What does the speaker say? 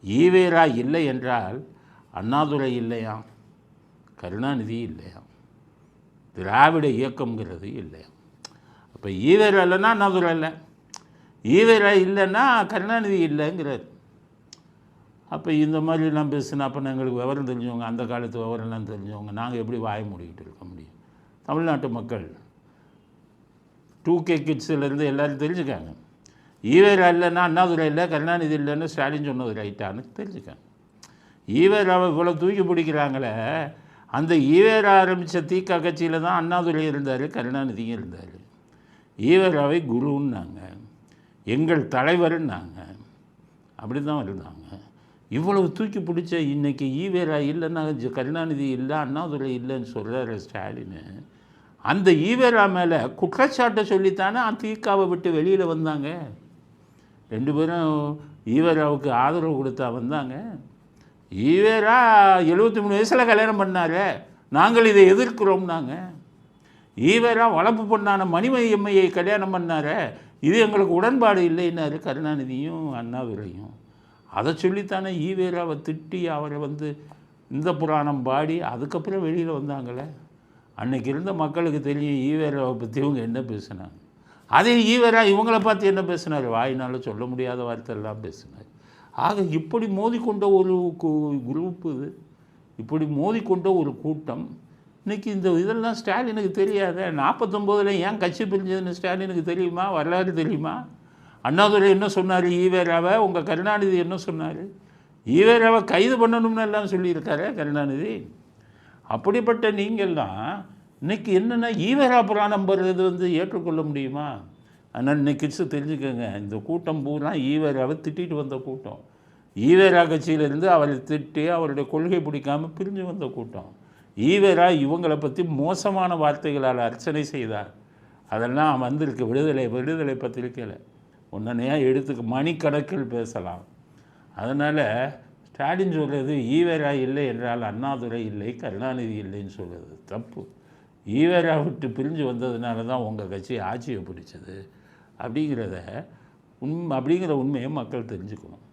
ஈவேரா இல்லை என்றால் அண்ணாதுரை இல்லையா, கருணாநிதி இல்லையா, திராவிட இயக்கம்ங்கிறது இல்லையா. அப்போ ஈவேரா இல்லைன்னா அண்ணாதுரை இல்லை, ஈவேரா இல்லைன்னா கருணாநிதி இல்லைங்கிறார். அப்போ இந்த மாதிரிலாம் பேசுனா அப்போ எங்களுக்கு விவரம் தெரிஞ்சவங்க, அந்த காலத்து விவரம்லாம் தெரிஞ்சவங்க, நாங்கள் எப்படி வாய மூடிக்கிட்டு இருக்க முடியும்? தமிழ்நாட்டு மக்கள் 2K கிட்ஸிலேருந்து எல்லோரும் தெரிஞ்சுக்காங்க. ஈவேரா இல்லைன்னா அண்ணாதுரை இல்லை, கருணாநிதி இல்லைன்னு ஸ்டாலின் சொன்னது ரைட்டான்னு தெரிஞ்சுக்காங்க. ஈவேராவை இவ்வளோ தூக்கி பிடிக்கிறாங்களே, அந்த ஈவேரா ஆரம்பித்த திக கட்சியில் தான் அண்ணாதுரை இருந்தார், கருணாநிதியும் இருந்தார். ஈவேராவை குருன்னாங்க, எங்கள் தலைவர்னாங்க, அப்படி தான் இருந்தாங்க. இவ்வளவு தூக்கி பிடிச்ச இன்றைக்கி ஈவேரா இல்லைன்னா கருணாநிதி இல்லை, அண்ணாதுரை இல்லைன்னு சொல்கிறார் ஸ்டாலின். அந்த ஈவேரா மேலே குற்றச்சாட்டை சொல்லித்தானே திகாவை விட்டு வெளியில் வந்தாங்க. 2 பேரும் ஈவேராவுக்கு ஆதரவு கொடுத்தா வந்தாங்க. ஈவேரா 73 வயசில் கல்யாணம் பண்ணார், நாங்கள் இதை எதிர்க்கிறோம்னாங்க. ஈவேரா வளர்ப்பு பொண்ணான மணிமயம்மையை கல்யாணம் பண்ணார், இது எங்களுக்கு உடன்பாடு இல்லைன்னாரு கருணாநிதியும் அண்ணாதுரையும். அதை சொல்லித்தானே ஈவேராவை திட்டி அவரை இந்த புராணம் பாடி அதுக்கப்புறம் வெளியில் வந்தாங்களே. அன்றைக்கி இருந்த மக்களுக்கு தெரியும் ஈவேராவை பற்றி இவங்க என்ன பேசினாங்க. அதே ஈவேரா இவங்களை பார்த்து என்ன பேசினார்? வாயினால் சொல்ல முடியாத வார்த்தையெல்லாம் பேசினார். ஆக இப்படி மோதிக்கொண்ட ஒரு குரூப், இது இப்படி மோதிக்கொண்ட ஒரு கூட்டம். இன்றைக்கி இந்த இதெல்லாம் ஸ்டாலினுக்கு தெரியாத. 49 ஏன் கட்சி பிரிஞ்சதுன்னு ஸ்டாலினுக்கு தெரியுமா? வரலாறு தெரியுமா? அண்ணாதுரை என்ன சொன்னார் ஈவேராவை? உங்கள் கருணாநிதி என்ன சொன்னார்? ஈவேராவை கைது பண்ணணும்னு எல்லாம் சொல்லியிருக்காரு கருணாநிதி. அப்படிப்பட்ட நீங்கள்லாம் இன்றைக்கி என்னென்னா ஈவேரா புராணம் போடுறது ஏற்றுக்கொள்ள முடியுமா? அதனால் இன்றைக்கி தெரிஞ்சுக்கோங்க, இந்த கூட்டம் பூரா ஈவேராவை திட்டிட்டு வந்த கூட்டம். ஈவேரா கட்சியிலேருந்து அவரை திட்டி அவருடைய கொள்கை பிடிக்காமல் பிரிஞ்சு வந்த கூட்டம். ஈவேரா இவங்களை பற்றி மோசமான வார்த்தைகளால் அர்ச்சனை செய்தார். அதெல்லாம் வந்திருக்கு விடுதலை பத்திரிக்கையில் உடனே எடுத்துக்க மணிக்கணக்கில் பேசலாம். அதனால் ஸ்டாலின் சொல்கிறது ஈவேரா இல்லை என்றால் அண்ணாதுரை இல்லை, கருணாநிதி இல்லைன்னு சொல்கிறது தப்பு. ஈவேரா விட்டு பிரிஞ்சு வந்ததுனால தான் உங்கள் கட்சி ஆட்சியை பிடிச்சது அப்படிங்கிற உண்மையை மக்கள் தெரிஞ்சுக்கணும்.